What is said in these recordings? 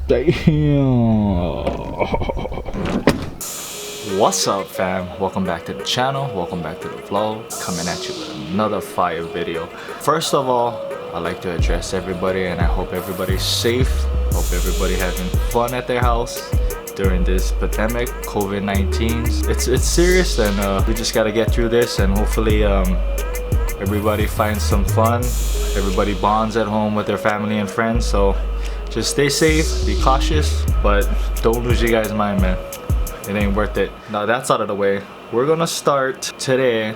Damn. What's up, fam? Welcome back to the channel. Welcome back to the vlog. Coming at you with another fire video. First of all, I'd like to address everybody, and I hope everybody's safe. Hope everybody having fun at their house during this pandemic, COVID-19. It's serious, and we just gotta get through this, and hopefully everybody finds some fun. Everybody bonds at home with their family and friends. So just stay safe, be cautious, but don't lose your guys' mind, man. It ain't worth it. Now that's out of the way, we're gonna start today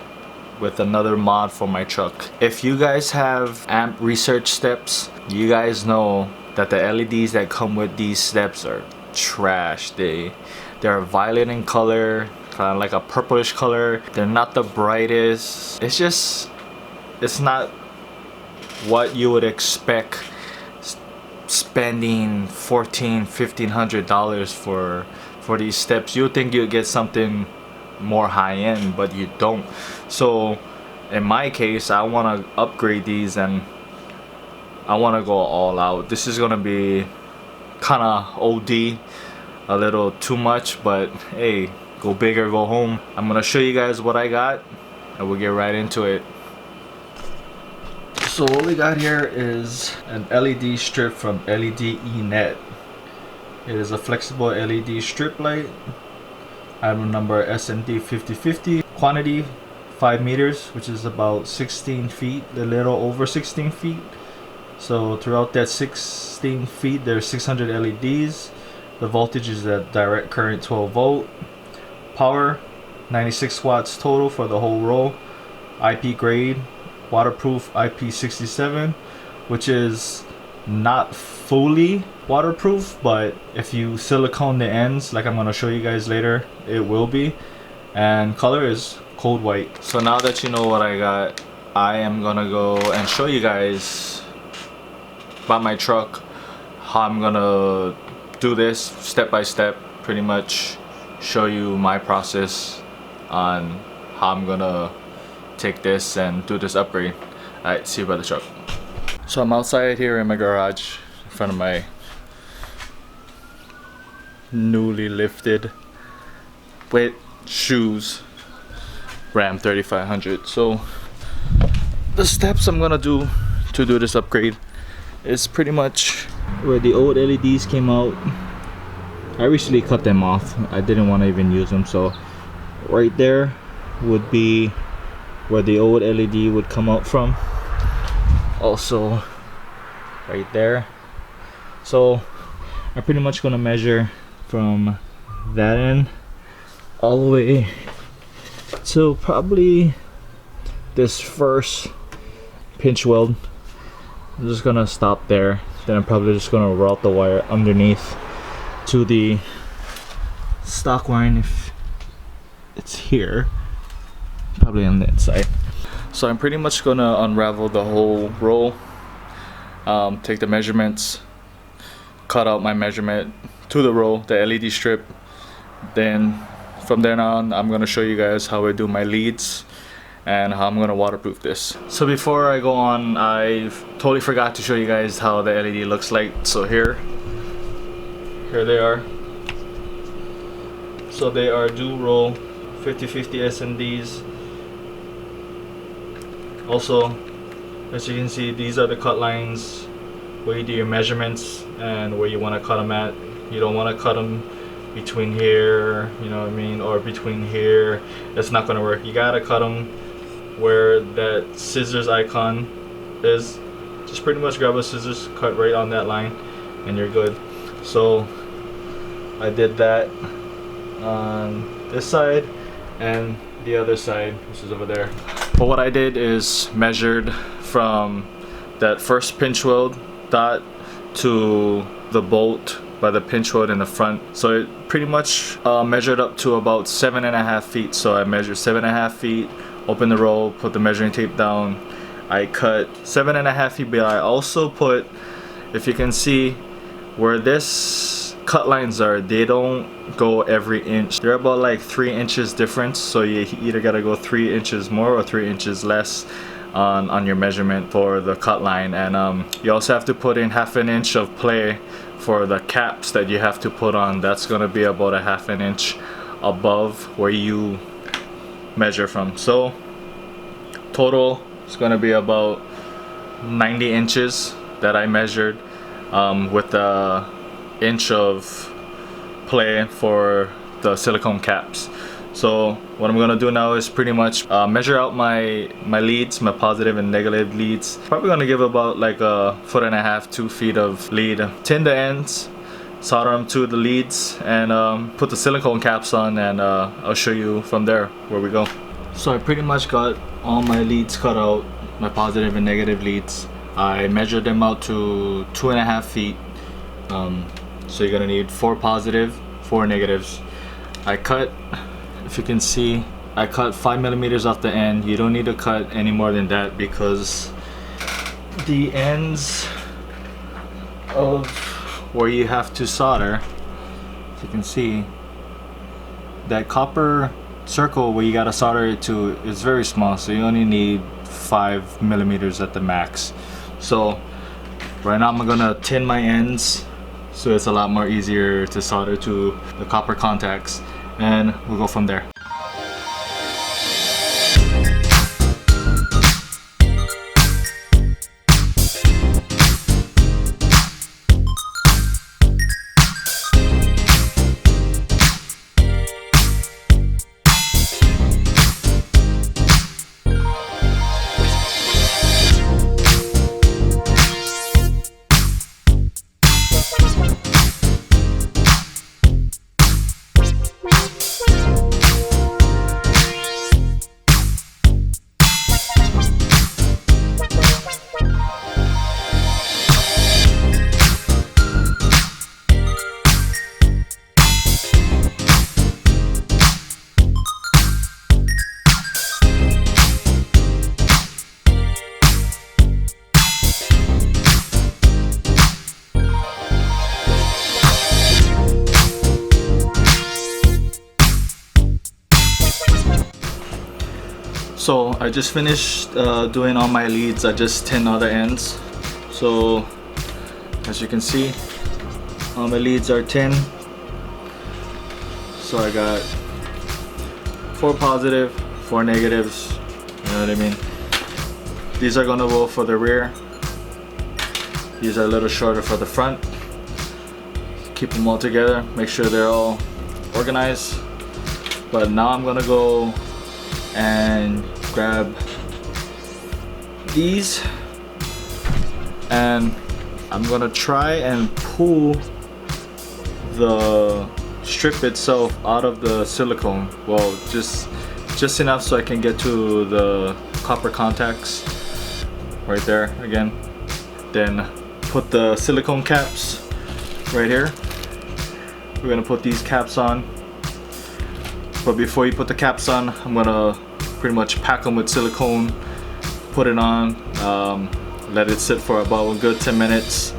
with another mod for my truck. If you guys have amp research steps, you guys know that the LEDs that come with these steps are trash. They're violet in color, kind of like a purplish color. They're not the brightest. It's not what you would expect spending $1,400–1,500 for these steps. You would think you'd get something more high-end, but you don't. So in my case, I want to upgrade these and I want to go all out. This is gonna be kind of OD, a little too much, but hey, go big or go home. I'm gonna show you guys what I got and we'll get right into it. So what we got here is an LED strip from LED-net. It is a flexible LED strip light. Item number SND5050. Quantity 5 meters, which is about 16 feet, a little over 16 feet. So throughout that 16 feet, there's 600 LEDs. The voltage is a direct current 12 volt. Power 96 watts total for the whole row. IP grade, waterproof IP67, which is not fully waterproof, but if you silicone the ends, like I'm going to show you guys later, it will be. And color is cold white. So now that you know what I got, I am gonna go and show you guys about my truck, how I'm gonna do this step by step, pretty much show you my process on how I'm gonna take this and do this upgrade. Alright, see you by the truck. So I'm outside here in my garage in front of my newly lifted with shoes Ram 3500. So the steps I'm gonna do to do this upgrade is pretty much where the old LEDs came out. I recently cut them off. I didn't want to even use them, so right there would be where the old LED would come out from. Also right there. So I'm pretty much gonna measure from that end all the way to probably this first pinch weld. I'm just gonna stop there. Then I'm probably just gonna route the wire underneath to the stock line if it's here, probably on the inside. So I'm pretty much gonna unravel the whole roll, take the measurements, cut out my measurement to the roll, the LED strip. Then from then on, I'm gonna show you guys how I do my leads and how I'm gonna waterproof this. So before I go on, I totally forgot to show you guys how the LED looks like. So here they are. So they are dual roll 50/50 SNDs. Also, as you can see, these are the cut lines where you do your measurements and where you want to cut them at. You don't want to cut them between here, you know what I mean, or between here. That's not gonna work. You gotta cut them where that scissors icon is. Just pretty much grab a scissors, cut right on that line, and you're good. So I did that on this side and the other side, which is over there. But what I did is measured from that first pinch weld dot to the bolt by the pinch weld in the front. So it pretty much measured up to about 7.5 feet. So I measured 7.5 feet, opened the roll, put the measuring tape down. I cut 7.5 feet, but I also put, if you can see where this cut lines are, they don't go every inch. They're about like 3 inches difference. So you either gotta go 3 inches more or 3 inches less on your measurement for the cut line. And you also have to put in 1/2 inch of play for the caps that you have to put on. That's going to be about 1/2 inch above where you measure from. So total is going to be about 90 inches that I measured, with the inch of play for the silicone caps. So what I'm gonna do now is pretty much measure out my leads, my positive and negative leads. Probably gonna give about like 1.5 to 2 feet of lead. Tin the ends, solder them to the leads, and put the silicone caps on, and I'll show you from there where we go. So I pretty much got all my leads cut out, my positive and negative leads. I measured them out to 2.5 feet. So you're gonna need 4 positive, 4 negatives. I cut, if you can see, I cut 5 millimeters off the end. You don't need to cut any more than that because the ends of where you have to solder, as you can see, that copper circle where you gotta solder it to is very small, so you only need 5 millimeters at the max. So right now I'm gonna tin my ends so it's a lot more easier to solder to the copper contacts, and we'll go from there. So I just finished doing all my leads. I just tinned all the ends. So as you can see, all my leads are tin. So I got 4 positive, 4 negatives, you know what I mean? These are gonna go for the rear. These are a little shorter for the front. Keep them all together, make sure they're all organized. But now I'm gonna go and grab these, and I'm gonna try and pull the strip itself out of the silicone. Well, just enough so I can get to the copper contacts right there again. Then put the silicone caps right here. We're gonna put these caps on. But before you put the caps on, I'm gonna pretty much pack them with silicone, put it on, let it sit for about a good 10 minutes.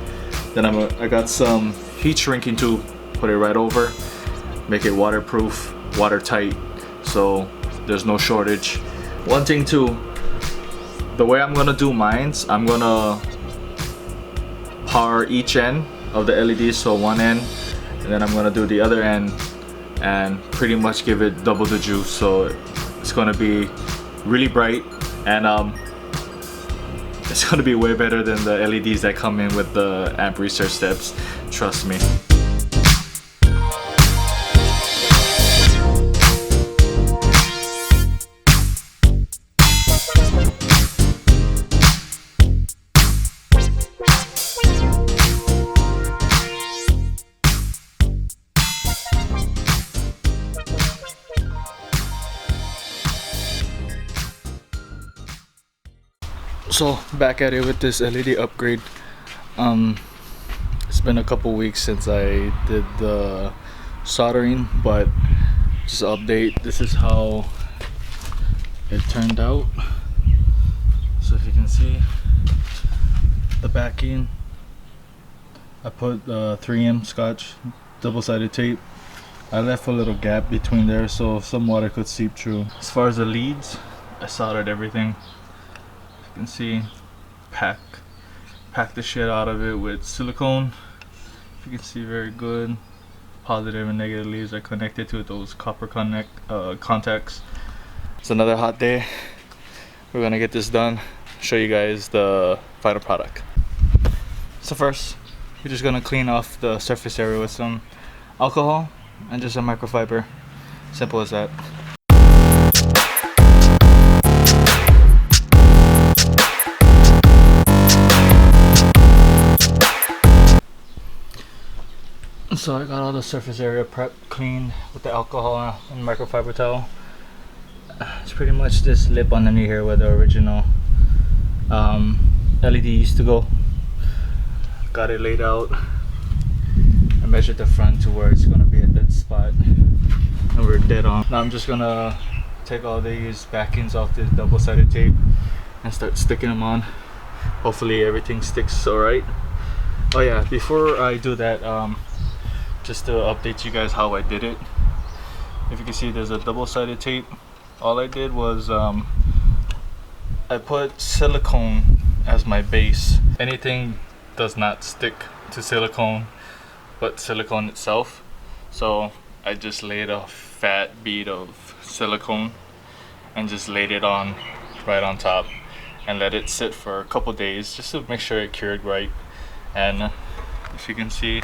Then I got some heat shrinking tube, put it right over, make it waterproof, watertight, so there's no shortage. One thing too, the way I'm gonna do mines, I'm gonna power each end of the LED, so one end, and then I'm gonna do the other end and pretty much give it double the juice, so it's gonna be really bright, and it's gonna be way better than the LEDs that come in with the amp research steps, trust me. So back at it with this LED upgrade. It's been a couple weeks since I did the soldering, but just update, this is how it turned out. So if you can see the backing, I put 3M scotch double-sided tape. I left a little gap between there so some water could seep through. As far as the leads, I soldered everything. You can see, pack the shit out of it with silicone. If you can see, very good. Positive and negative leads are connected to those copper contacts. It's another hot day. We're gonna get this done, show you guys the final product. So first, we're just gonna clean off the surface area with some alcohol and just a microfiber. Simple as that. So I got all the surface area prep cleaned with the alcohol and microfiber towel. It's pretty much this lip underneath here where the original LED used to go. Got it laid out. I measured the front to where it's gonna be a dead spot, and we're dead on. Now I'm just gonna take all these backings off this double-sided tape and start sticking them on. Hopefully everything sticks alright. Oh yeah, before I do that, just to update you guys how I did it. If you can see, there's a double-sided tape. All I did was I put silicone as my base. Anything does not stick to silicone but silicone itself, so I just laid a fat bead of silicone and just laid it on right on top and let it sit for a couple days just to make sure it cured right. And if you can see,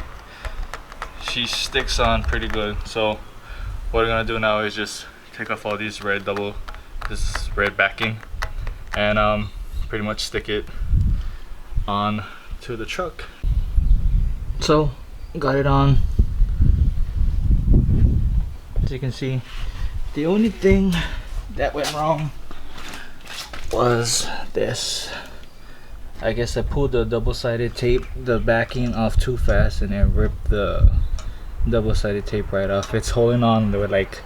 she sticks on pretty good. So what I'm gonna do now is just take off all these this red backing and pretty much stick it on to the truck. So got it on. As you can see, the only thing that went wrong was this. I guess I pulled the double-sided tape, the backing off too fast, and it ripped the double-sided tape right off. It's holding on with like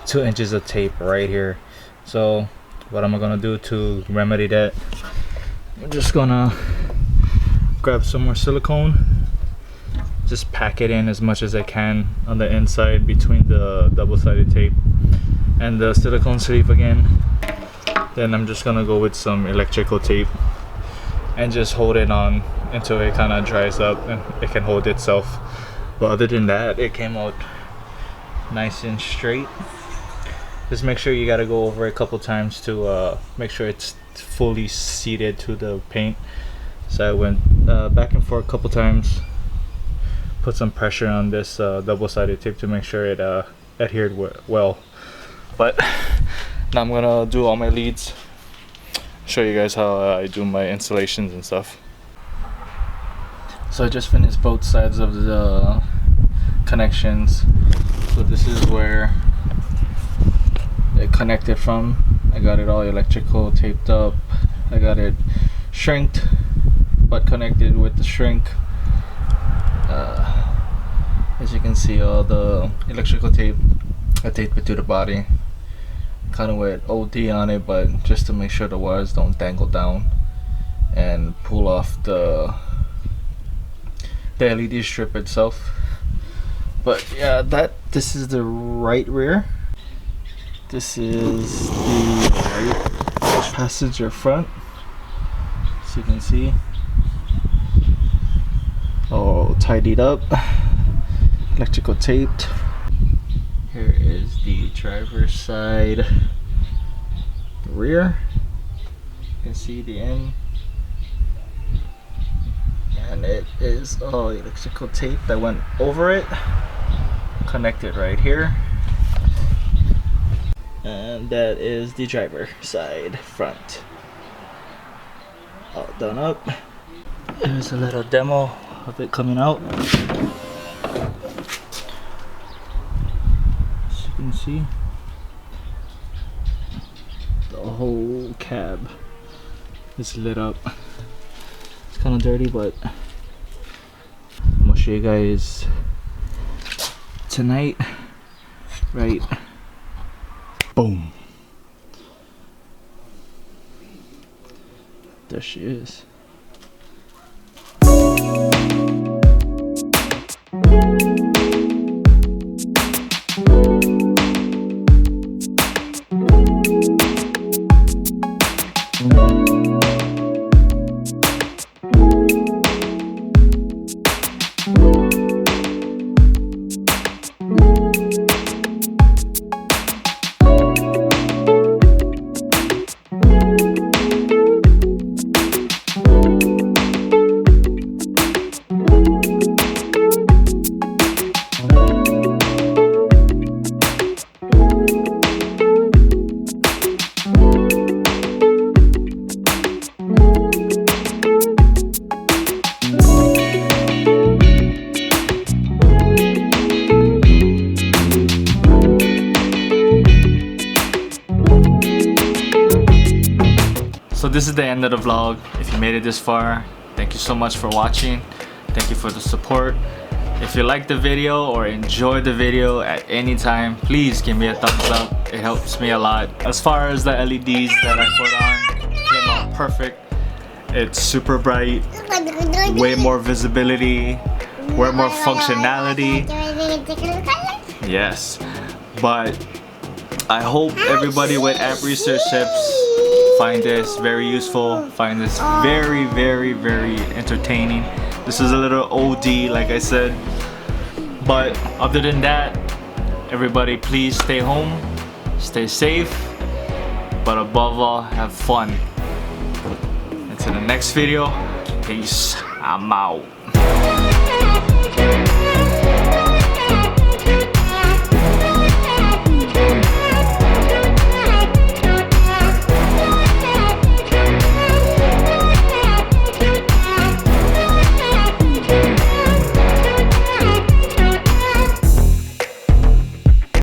2 inches of tape right here. So what am I gonna do to remedy that? I'm just gonna grab some more silicone, just pack it in as much as I can on the inside between the double-sided tape and the silicone sleeve again. Then I'm just gonna go with some electrical tape and just hold it on until it kind of dries up and it can hold itself. But other than that, it came out nice and straight. Just make sure you gotta go over it a couple times to make sure it's fully seated to the paint. So I went back and forth a couple times, put some pressure on this double-sided tape to make sure it adhered well. But now I'm gonna do all my leads, show you guys how I do my installations and stuff. So I just finished both sides of the connections. So this is where it connected from. I got it all electrical taped up. I got it shrinked but connected with the shrink. As you can see, all the electrical tape, I taped it to the body. Kind of went OD on it, but just to make sure the wires don't dangle down and pull off the LED strip itself. But yeah, this is the right rear. This is the right passenger front. So you can see, all tidied up, electrical taped. Here is the driver's side rear. You can see the end, and it is all electrical tape that went over it, connected right here. And that is the driver side front, all done up. Here's a little demo of it coming out. As you can see, the whole cab is lit up. It's kind of dirty, but I'm gonna show you guys tonight. Right, boom, there she is. this is the end of the vlog. If you made it this far, thank you so much for watching. Thank you for the support. If you liked the video or enjoyed the video at any time, please give me a thumbs up. It helps me a lot. As far as the LEDs that I put on, came out perfect. It's super bright, way more visibility, way more functionality. Yes, but I hope everybody with app research tips find this very useful, find this very, very, very entertaining. This is a little OD, like I said. But other than that, everybody please stay home, stay safe, but above all, have fun. Until the next video, peace. I'm out.